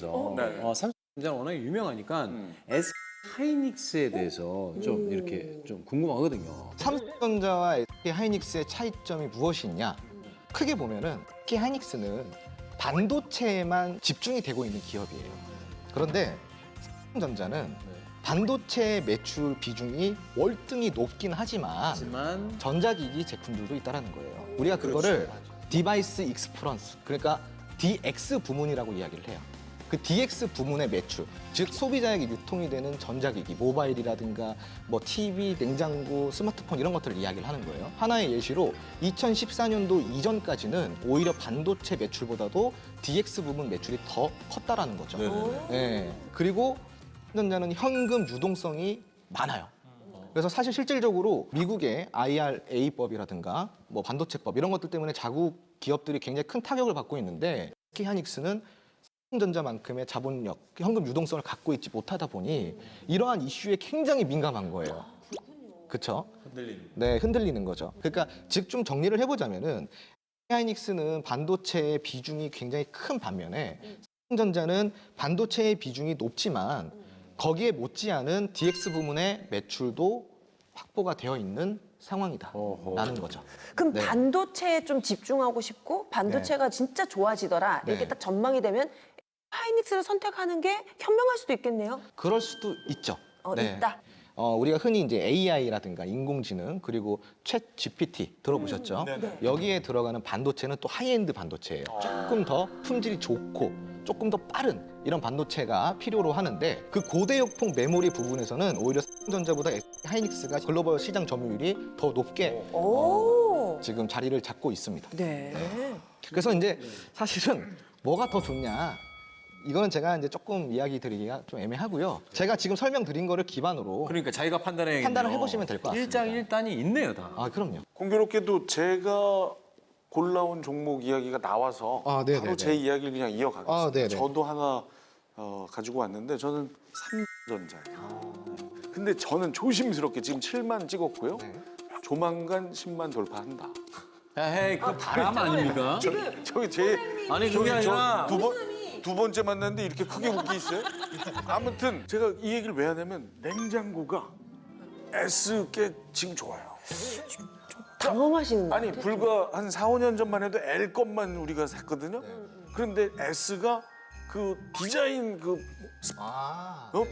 삼성전자 워낙 유명하니까 SK 하이닉스에 대해서 좀 이렇게 좀 궁금하거든요. 삼성전자와 SK 하이닉스의 차이점이 무엇이냐? 크게 보면은 SK 하이닉스는 반도체에만 집중이 되고 있는 기업이에요. 그런데 삼성전자는 반도체 매출 비중이 월등히 높긴 하지만 전자기기 제품들도 있다는 거예요. 우리가 그거를 디바이스 익스프런스, 그러니까 DX 부문이라고 이야기를 해요. 그 DX 부문의 매출, 즉 소비자에게 유통이 되는 전자기기, 모바일이라든가 뭐 TV, 냉장고, 스마트폰 이런 것들을 이야기를 하는 거예요. 하나의 예시로 2014년도 이전까지는 오히려 반도체 매출보다도 DX 부문 매출이 더 컸다라는 거죠. 네. 그리고 삼성전자는 현금 유동성이 많아요. 그래서 사실 실질적으로 미국의 IRA법이라든가 뭐 반도체법 이런 것들 때문에 자국 기업들이 굉장히 큰 타격을 받고 있는데 SK 하이닉스는 삼성전자만큼의 자본력, 현금 유동성을 갖고 있지 못하다 보니 이러한 이슈에 굉장히 민감한 거예요. 그렇죠? 네, 흔들리는 거죠. 그러니까 즉 좀 정리를 해보자면은 하이닉스는 반도체의 비중이 굉장히 큰 반면에 삼성전자는 반도체의 비중이 높지만 거기에 못지않은 DX 부문의 매출도 확보가 되어 있는 상황이다라는 거죠. 그럼 네. 반도체에 좀 집중하고 싶고 반도체가 진짜 좋아지더라 이렇게 네. 딱 전망이 되면 하이닉스를 선택하는 게 현명할 수도 있겠네요. 그럴 수도 있죠. 있다. 우리가 흔히 이제 AI라든가 인공지능 그리고 챗 GPT 들어보셨죠? 여기에 들어가는 반도체는 또 하이엔드 반도체예요. 조금 더 품질이 좋고 조금 더 빠른 이런 반도체가 필요로 하는데 그 고대역폭 메모리 부분에서는 오히려 삼성전자보다 하이닉스가 글로벌 시장 점유율이 더 높게 지금 자리를 잡고 있습니다. 네. 그래서 이제 사실은 뭐가 더 좋냐? 이거는 제가 이제 조금 이야기 드리기가 좀 애매하고요. 제가 지금 설명드린 거를 기반으로 그러니까 자기가 판단을 해보시면 될 것 같습니다. 일장일단이 있네요, 다. 아, 그럼요. 공교롭게도 제가 골라온 종목 이야기가 나와서 네네네. 바로 제 이야기를 그냥 이어가겠습니다. 네네. 저도 하나 가지고 왔는데 저는 삼성전자예요. 근데 저는 조심스럽게 지금 7만 찍었고요. 조만간 10만 돌파한다. 에이, 그 바람 아닙니까? 저기 제 아니, 그게 아니라 두 번째 만났는데 이렇게 크게 웃기 있어요? 아무튼 제가 이 얘기를 왜 하냐면 냉장고가 S께 지금 좋아요. 경험하시는 거 아니 불과 한 4, 5년 전만 해도 L 것만 우리가 샀거든요. 그런데 S가 그 디자인 그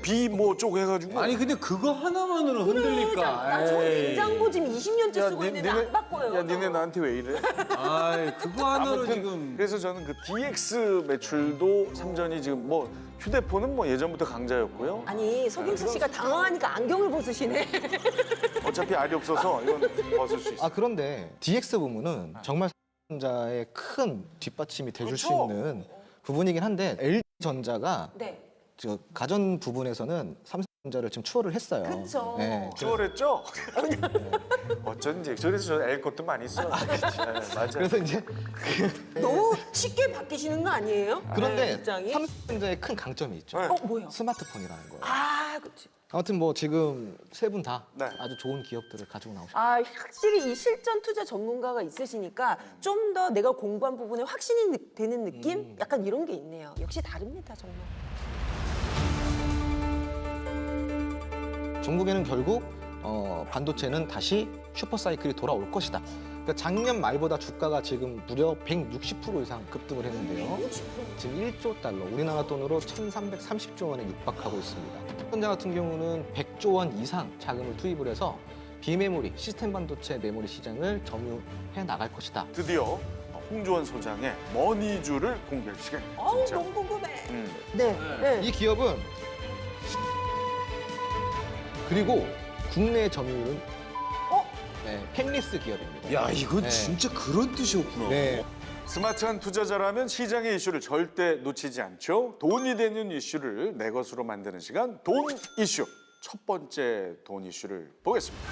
B 뭐 쪽 해가지고 아니 근데 그거 하나만으로 흔들릴까? 저 에이. 냉장고 지금 20년째 쓰고 있는데 안 바꿔요. 야 니네 나한테 왜 이래? 아이, 그거 하나로 아무튼 지금. 그래서 저는 그 DX 매출도 삼전이 지금 뭐 휴대폰은 뭐 예전부터 강자였고요. 아니 속임수 씨가 당황하니까 안경을 벗으시네. 어차피 알이 없어서 이건 벗을 수 있어요. 그런데 DX 부문은 정말 삼성전자의 큰 뒷받침이 돼줄 수 그렇죠. 있는 부분이긴 한데 LG전자가 네. 저 가전 부분에서는 삼성전자를 지금 추월을 했어요. 그쵸. 네. 추월했죠? 어쩐지 그래서 저는 L 것도 많이 써요. 네, 맞아요. 그래서 이제 너무 쉽게 바뀌시는 거 아니에요? 그런데 입장이? 삼성전자의 큰 강점이 있죠. 네. 뭐요? 스마트폰이라는 거예요. 그렇지. 아무튼 뭐 지금 세 분 다 네. 아주 좋은 기업들을 가지고 나오셨어요. 확실히 이 실전 투자 전문가가 있으시니까 좀 더 내가 공부한 부분에 확신이 되는 느낌? 약간 이런 게 있네요. 역시 다릅니다, 정말. 중국에는 결국 반도체는 다시 슈퍼사이클이 돌아올 것이다. 그러니까 작년 말보다 주가가 지금 무려 160% 이상 급등을 했는데요. 지금 1조 달러, 우리나라 돈으로 1,330조 원에 육박하고 있습니다. 삼성전자 같은 경우는 100조 원 이상 자금을 투입을 해서 비메모리, 시스템 반도체 메모리 시장을 점유해 나갈 것이다. 드디어 홍조원 소장의 머니주를 공개할 시간입니다. 진짜. 너무 궁금해. 음. 네. 이 기업은 그리고 국내 점유율은 펜리스 기업입니다. 야, 이건 네. 진짜 그런 뜻이었구나. 네. 스마트한 투자자라면 시장의 이슈를 절대 놓치지 않죠. 돈이 되는 이슈를 내 것으로 만드는 시간, 돈 이슈. 첫 번째 돈 이슈를 보겠습니다.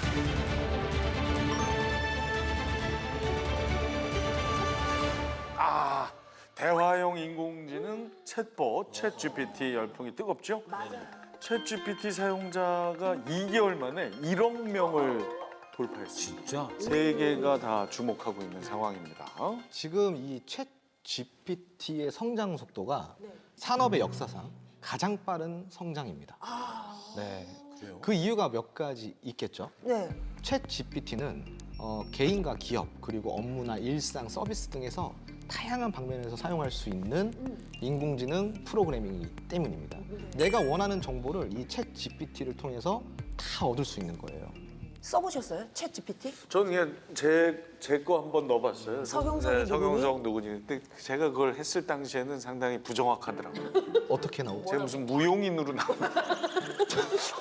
대화형 인공지능 챗봇, 챗 GPT 열풍이 뜨겁죠? 챗 GPT 사용자가 2개월 만에 1억 명을 돌파했습니다. 진짜? 세계가 다 주목하고 있는 상황입니다. 지금 이 챗 GPT의 성장 속도가 네. 산업의 역사상 가장 빠른 성장입니다. 네. 그래요? 그 이유가 몇 가지 있겠죠. 네. 챗 GPT는 개인과 기업 그리고 업무나 일상 서비스 등에서 다양한 방면에서 사용할 수 있는 인공지능 프로그래밍이기 때문입니다. 내가 원하는 정보를 이 챗 GPT를 통해서 다 얻을 수 있는 거예요. 써보셨어요? 챗 GPT? 저는 그냥 제 거 한번 넣어봤어요. 서경석이 누구니? 서경석 누구니? 근데 제가 그걸 했을 당시에는 상당히 부정확하더라고요. 어떻게 나오죠? 제가 무슨 무용인으로 나온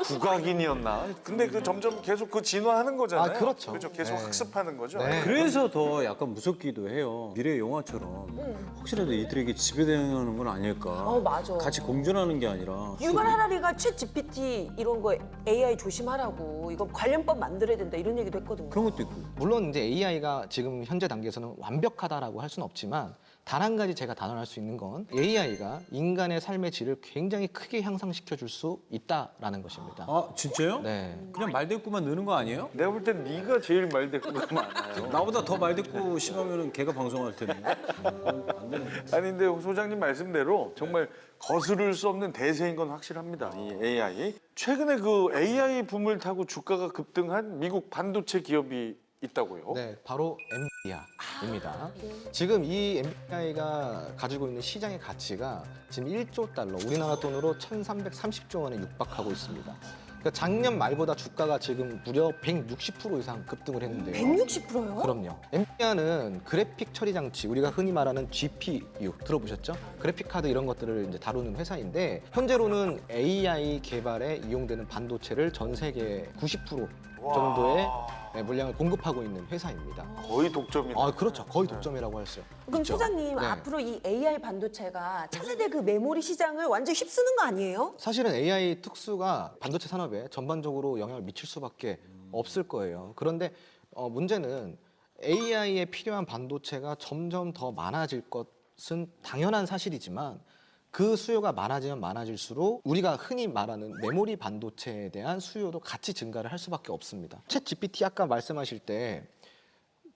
국악인이었나? 근데 그 점점 계속 그 진화하는 거잖아요. 아, 그렇죠. 그렇죠. 계속 네. 학습하는 거죠. 네. 그래서 더 약간 무섭기도 해요. 미래 영화처럼 혹시라도 이들에게 지배되는 건 아닐까. 맞아. 같이 공존하는 게 아니라. 유발 하라리가 챗 GPT 이런 거 AI 조심하라고 이거 관련법 만들어야 된다 이런 얘기도 했거든요. 그런 것도 있고. 물론 이제 AI가 지금 현재 단계에서는 완벽하다라고 할 수는 없지만 단 한 가지 제가 단언할 수 있는 건 AI가 인간의 삶의 질을 굉장히 크게 향상시켜 줄 수 있다라는 것입니다. 아 진짜요? 네. 그냥 말대꾸만 느는 거 아니에요? 내가 볼 땐 네가 제일 말대꾸가 많아요. 나보다 더 말대꾸 심하면은 걔가 방송할 텐데. 안 되는 거. 아니 근데 소장님 말씀대로 정말 거스를 수 없는 대세인 건 확실합니다. 이 AI. 최근에 그 AI 붐을 타고 주가가 급등한 미국 반도체 기업이 있다고요. 네, 바로 엔비디아입니다. 지금 이 엔비디아가 가지고 있는 시장의 가치가 지금 1조 달러, 우리나라 돈으로 1,330조 원에 육박하고 있습니다. 그러니까 작년 말보다 주가가 지금 무려 160% 이상 급등을 했는데요. 160%요? 그럼요. 엔비디아는 그래픽 처리 장치, 우리가 흔히 말하는 GPU 들어보셨죠? 그래픽 카드 이런 것들을 이제 다루는 회사인데 현재로는 AI 개발에 이용되는 반도체를 전 세계 90% 정도의 물량을 공급하고 있는 회사입니다. 거의 독점이네. 아, 그렇죠. 거의 독점이라고 할 수 있죠. 그럼 소장님 네. 앞으로 이 AI 반도체가 차세대 그 메모리 시장을 완전 휩쓰는 거 아니에요? 사실은 AI 특수가 반도체 산업에 전반적으로 영향을 미칠 수밖에 없을 거예요. 그런데 문제는 AI에 필요한 반도체가 점점 더 많아질 것은 당연한 사실이지만 그 수요가 많아지면 많아질수록 우리가 흔히 말하는 메모리 반도체에 대한 수요도 같이 증가를 할 수밖에 없습니다. 챗 GPT 아까 말씀하실 때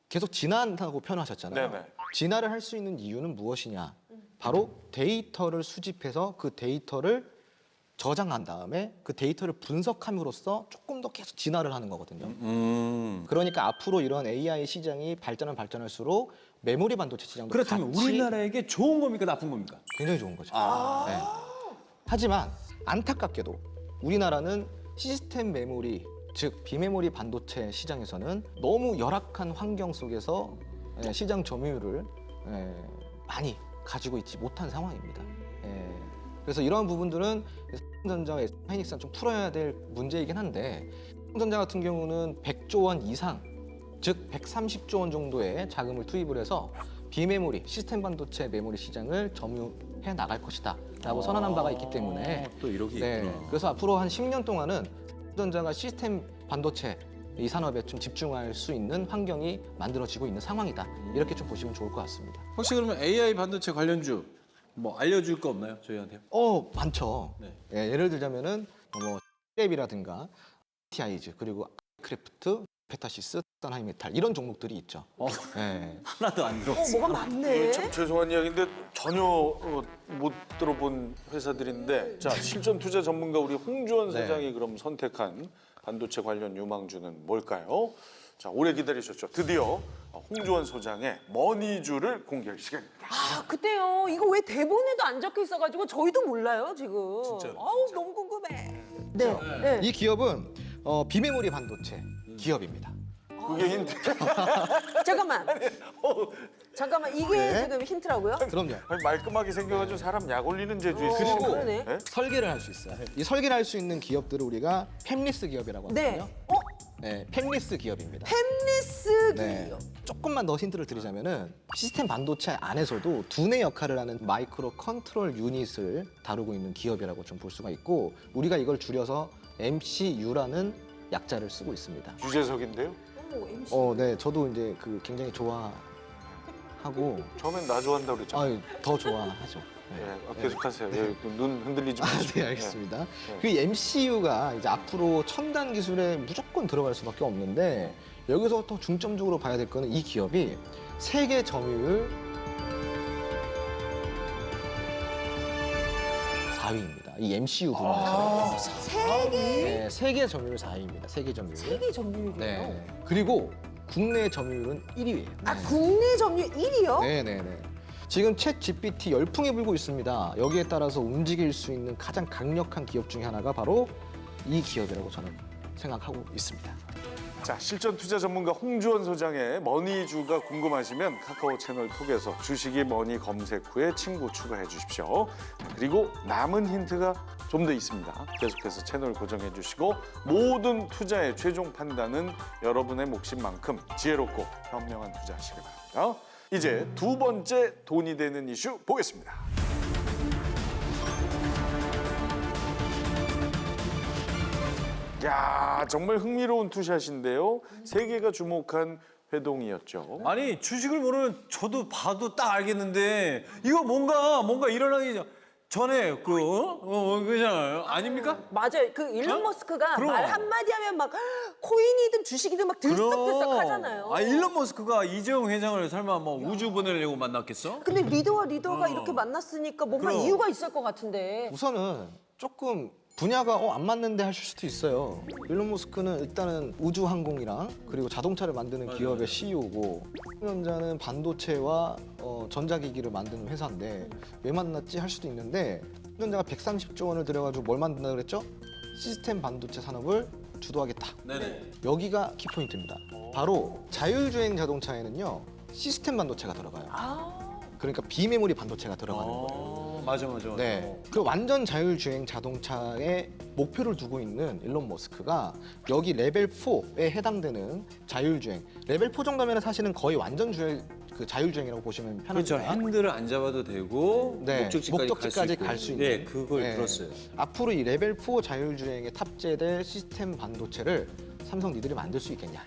계속 진화한다고 표현하셨잖아요. 네네. 진화를 할 수 있는 이유는 무엇이냐? 바로 데이터를 수집해서 그 데이터를 저장한 다음에 그 데이터를 분석함으로써 조금 더 계속 진화를 하는 거거든요. 그러니까 앞으로 이런 AI 시장이 발전할수록 메모리 반도체 시장도 그렇다면 같이 우리나라에게 좋은 겁니까 나쁜 겁니까? 굉장히 좋은 거죠. 네. 하지만 안타깝게도 우리나라는 시스템 메모리, 즉 비메모리 반도체 시장에서는 너무 열악한 환경 속에서 시장 점유율을 많이 가지고 있지 못한 상황입니다. 그래서 이러한 부분들은 삼성전자와 SK하이닉스가 좀 풀어야 될 문제이긴 한데 삼성전자 같은 경우는 100조 원 이상, 즉 130조 원 정도의 자금을 투입을 해서 비메모리, 시스템 반도체 메모리 시장을 점유해 나갈 것이다 라고 선언한 바가 있기 때문에 또 이러기 있구나. 그래서 앞으로 한 10년 동안은 삼성전자가 시스템 반도체 이 산업에 좀 집중할 수 있는 환경이 만들어지고 있는 상황이다. 이렇게 좀 보시면 좋을 것 같습니다. 혹시 그러면 AI 반도체 관련주 뭐 알려줄 거 없나요 저희한테? 많죠. 네. 예를 들자면은 뭐 랩이라든가 TI즈 그리고 크래프트, 페타시스, 산하이메탈 이런 종목들이 있죠. 예. 하나도 안 들었어. 뭐가 많네. 참 죄송한 이야기인데 전혀 못 들어본 회사들인데 자 실전 투자 전문가 우리 홍주원 네. 사장이 그럼 선택한 반도체 관련 유망주는 뭘까요? 자 오래 기다리셨죠. 드디어 홍주원 소장의 머니주를 공개할 시간입니다. 아 그때요. 이거 왜 대본에도 안 적혀 있어가지고 저희도 몰라요 지금. 진짜로, 아우 너무 궁금해. 네. 이 기업은 비메모리 반도체 기업입니다. 그게 힌트. 잠깐만. 잠깐만 이게 네. 지금 힌트라고요? 그럼요. 아니, 말끔하게 생겨가지고 사람 약 올리는 재주 있으시고. 그러네. 네? 설계를 할 수 있어요. 이 설계를 할 수 있는 기업들을 우리가 팹리스 기업이라고 네. 하거든요. 어? 네, 팹리스 기업입니다. 햄리스 네. 기업. 조금만 더 힌트를 드리자면은 시스템 반도체 안에서도 두뇌 역할을 하는 마이크로 컨트롤 유닛을 다루고 있는 기업이라고 좀 볼 수가 있고 우리가 이걸 줄여서 MCU라는 약자를 쓰고 있습니다. 유재석인데요. MC. 네, 저도 이제 굉장히 좋아하고 처음엔 나 좋아한다고 그랬잖아요. 더 좋아하죠. 네, 계속하세요. 예, 눈 흔들리지 마시고. 네, 알겠습니다. 그 MCU가 이제 앞으로 첨단 기술에 무조건 들어갈 수밖에 없는데 여기서 더 중점적으로 봐야 될 거는 이 기업이 세계 점유율 4위입니다. 이 MCU 부문에서. 세계 네, 세계 점유율 4위입니다. 세계 점유율. 세계 점유율이에요. 네. 그리고 국내 점유율은 1위예요. 아 국내 점유율 1위요? 네네네. 지금 챗 GPT 열풍이 불고 있습니다. 여기에 따라서 움직일 수 있는 가장 강력한 기업 중에 하나가 바로 이 기업이라고 저는 생각하고 있습니다. 자, 실전 투자 전문가 홍주원 소장의 머니주가 궁금하시면 카카오 채널 톡에서 주식이 머니 검색 후에 친구 추가해 주십시오. 그리고 남은 힌트가 좀 더 있습니다. 계속해서 채널 고정해 주시고 모든 투자의 최종 판단은 여러분의 몫인만큼 지혜롭고 현명한 투자하시기 바랍니다. 이제 두 번째 돈이 되는 이슈 보겠습니다. 야, 정말 흥미로운 투샷인데요. 세계가 주목한 회동이었죠. 아니 주식을 모르면 저도 봐도 딱 알겠는데 이거 뭔가 일어나기 전에 그잖아요. 아닙니까? 맞아요. 그 일론 머스크가 그럼. 말 한마디 하면 막 코인이든 주식이든 막 들썩들썩 하잖아요. 아 일론 머스크가 이재용 회장을 설마 뭐 우주 보내려고 만났겠어? 근데 리더가 이렇게 만났으니까 뭔가 그럼. 이유가 있을 것 같은데. 우선은 조금 분야가 안 맞는데 하실 수도 있어요. 일론 머스크는 일단은 우주항공이랑 그리고 자동차를 만드는 기업의 CEO고 삼성전자는 반도체와 전자기기를 만드는 회사인데 왜 만났지 할 수도 있는데 삼성전자가 130조 원을 들여가지고 뭘 만든다 그랬죠? 시스템 반도체 산업을 주도하겠다. 네네. 여기가 키포인트입니다. 바로 자율주행 자동차에는요 시스템 반도체가 들어가요. 그러니까 비메모리 반도체가 들어가는 거예요. 맞아. 네, 그 완전 자율주행 자동차에 목표를 두고 있는 일론 머스크가 여기 레벨 4에 해당되는 자율주행 레벨 4 정도면 사실은 거의 완전 자율주행이라고 보시면 편합니다. 그렇죠. 핸들을 안 잡아도 되고 네, 목적지까지 갈 수 있는. 네, 그걸 네. 들었어요. 앞으로 이 레벨 4 자율주행에 탑재될 시스템 반도체를 삼성 니들이 만들 수 있겠냐.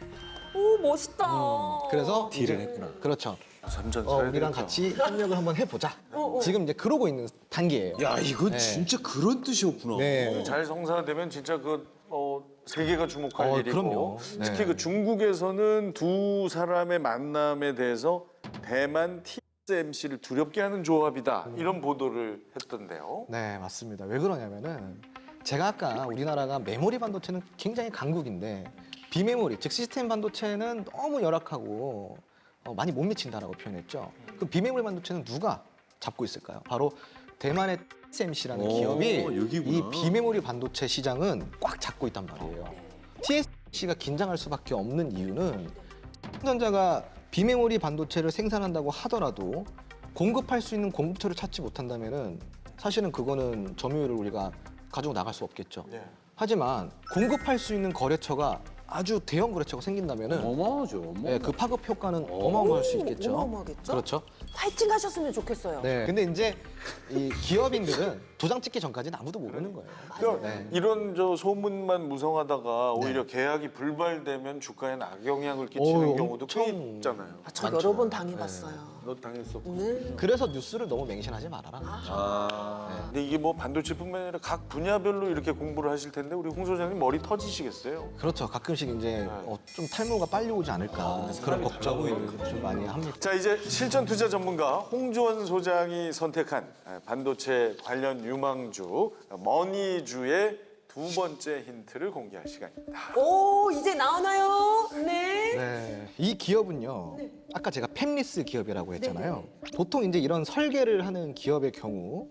오 멋있다. 그래서 딜을 이제- 했구나. 그렇죠. 삼전 사야 우리랑 되겠다. 같이 협력을 한번 해보자. 지금 이제 그러고 있는 단계예요. 야 이건 네. 진짜 그런 뜻이었구나. 네. 잘 성사되면 진짜 세계가 주목할 일이고 그럼요. 네. 특히 그 중국에서는 두 사람의 만남에 대해서 대만 TSMC를 두렵게 하는 조합이다 이런 보도를 했던데요. 네, 맞습니다. 왜 그러냐면은 제가 아까 우리나라가 메모리 반도체는 굉장히 강국인데 비메모리, 즉 시스템 반도체는 너무 열악하고 많이 못 미친다라고 표현했죠. 그럼 비메모리 반도체는 누가 잡고 있을까요? 바로 대만의 TSMC라는 오, 기업이 여기구나. 이 비메모리 반도체 시장은 꽉 잡고 있단 말이에요. TSMC가 긴장할 수밖에 없는 이유는 삼성전자가 비메모리 반도체를 생산한다고 하더라도 공급할 수 있는 공급처를 찾지 못한다면은 사실은 그거는 점유율을 우리가 가지고 나갈 수 없겠죠. 네. 하지만 공급할 수 있는 거래처가 아주 대형 거래처가 생긴다면은 어마어마하죠. 네, 그 파급 효과는 어마어마할 수 있겠죠. 어마어마하겠죠? 그렇죠. 파이팅 하셨으면 좋겠어요. 네. 근데 이제 이 기업인들은 도장 찍기 전까지는 아무도 모르는 거예요. 그러니까 네. 이런 소문만 무성하다가 오히려 계약이 불발되면 주가에 악영향을 끼치는 어우, 경우도 꽤 엄청 있잖아요. 저 많죠. 여러 번 당해봤어요. 너 당했었고. 네. 그래서 뉴스를 너무 맹신하지 말아라. 근데 이게 뭐 반도체뿐만 아니라 각 분야별로 이렇게 공부를 하실 텐데 우리 홍 소장님 머리 터지시겠어요? 그렇죠. 가끔씩 이제 좀 탈모가 빨리 오지 않을까 그런 걱정을 좀 많이 합니다. 자, 이제 실전 투자 전문가 홍주원 소장이 선택한 반도체 관련 유망주 머니주의 두 번째 힌트를 공개할 시간입니다. 오 이제 나오나요? 네. 네, 이 기업은요. 아까 제가 팹리스 기업이라고 했잖아요. 보통 이제 이런 설계를 하는 기업의 경우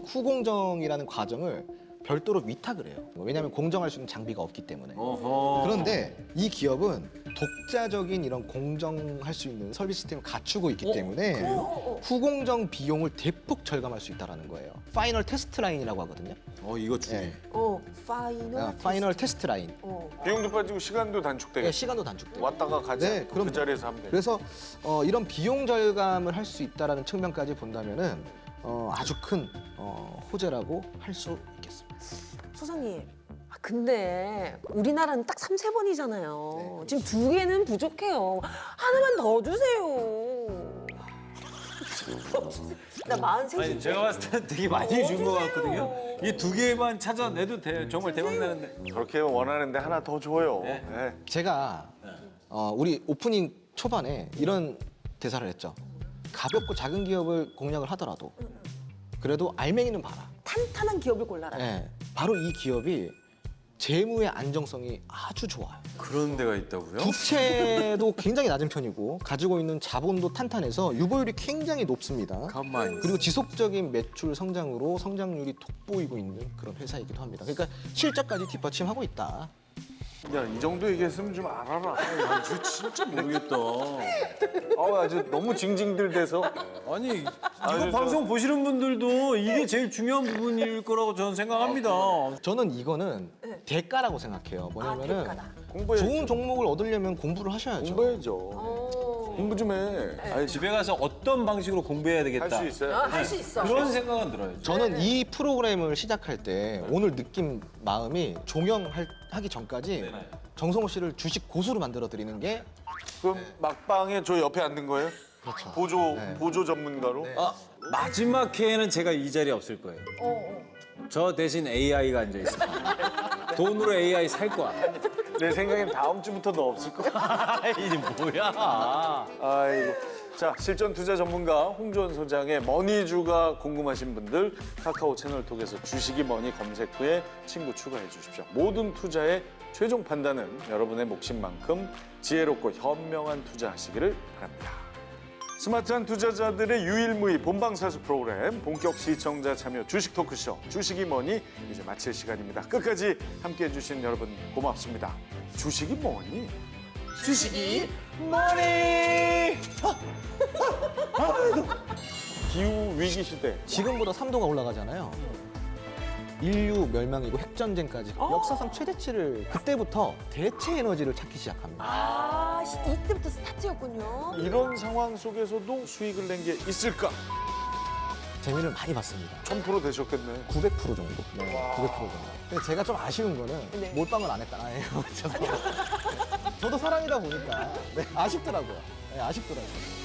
후공정이라는 과정을 별도로 위탁을 해요. 왜냐하면 공정할 수 있는 장비가 없기 때문에. 그런데 이 기업은 독자적인 이런 공정할 수 있는 설비 시스템을 갖추고 있기 때문에 후공정 비용을 대폭 절감할 수 있다는 거예요. 파이널 테스트 라인이라고 하거든요. 이거 중에. 네. 파이널 테스트 라인. 비용도 빠지고 시간도 네, 단축되겠죠. 시간도 단축돼요. 왔다가 가지 네, 않고 그럼요. 그 자리에서 하면 돼요. 그래서 이런 비용 절감을 할 수 있다라는 측면까지 본다면은 아주 큰 호재라고 할 수 있겠습니다. 소장님. 근데 우리나라는 딱 3, 4번이잖아요. 지금 2개는 부족해요. 하나만 더 주세요. 나 43시. 아니 제가 봤을 때 되게 많이 준 것 같거든요. 이 두 개만 찾아내도 정말 대박 나는데. 그렇게 원하는데 하나 더 줘요. 네. 네. 제가 우리 오프닝 초반에 이런 대사를 했죠. 가볍고 작은 기업을 공략을 하더라도 그래도 알맹이는 봐라. 탄탄한 기업을 골라라. 네, 바로 이 기업이 재무의 안정성이 아주 좋아요. 그런 데가 있다고요? 부채도 굉장히 낮은 편이고 가지고 있는 자본도 탄탄해서 유보율이 굉장히 높습니다. 가만히. 그리고 지속적인 매출 성장으로 성장률이 돋보이고 있는 그런 회사이기도 합니다. 그러니까 실적까지 뒷받침하고 있다. 야, 이 정도 얘기했으면 좀 알아라. 저 진짜 모르겠다. 아주 너무 징징들대서. 아니 이거 아니, 방송 보시는 분들도 이게 제일 중요한 부분일 거라고 저는 생각합니다. 저는 이거는 대가라고 생각해요. 뭐냐면은 대가다. 공부해야죠. 좋은 종목을 얻으려면 공부를 하셔야죠. 공부해야죠. 어. 공부 좀 해. 아니, 집에 가서 어떤 방식으로 공부해야 되겠다. 할 수 있어요. 할 수 있어. 그런 생각은 들어요. 저는 이 프로그램을 시작할 때 오늘 느낀 마음이 종영하기 전까지 정성호 씨를 주식 고수로 만들어 드리는 게 그럼 막방에 저 옆에 앉는 거예요? 그렇죠. 보조 전문가로? 아, 마지막 회에는 제가 이 자리에 없을 거예요. 저 대신 AI가 앉아 있어요. 돈으로 AI 살 거야. 내 생각엔 다음 주부터 너 없을 거야. 이게 뭐야? 아이고. 자, 실전 투자 전문가 홍주원 소장의 머니주가 궁금하신 분들 카카오 채널 통해서 주식이 머니 검색 후에 친구 추가해 주십시오. 모든 투자의 최종 판단은 여러분의 몫인 만큼 지혜롭고 현명한 투자하시기를 바랍니다. 스마트한 투자자들의 유일무이 본방사수 프로그램 본격 시청자 참여 주식 토크쇼 주식이 뭐니 이제 마칠 시간입니다. 끝까지 함께해 주신 여러분 고맙습니다. 주식이 뭐니? 주식이 머니! 기후 위기 시대. 지금보다 3도가 올라가잖아요. 인류 멸망이고 핵전쟁까지 역사상 최대치를 그때부터 대체 에너지를 찾기 시작합니다. 아, 이때부터 스타트였군요. 이런 상황 속에서도 수익을 낸 게 있을까? 재미를 많이 봤습니다. 1000% 되셨겠네. 900% 정도. 네, 900% 정도. 근데 제가 좀 아쉬운 거는 네. 몰빵을 안 했다. 아예요. 저도 사람이다 보니까 네, 아쉽더라고요. 네, 아쉽더라고요.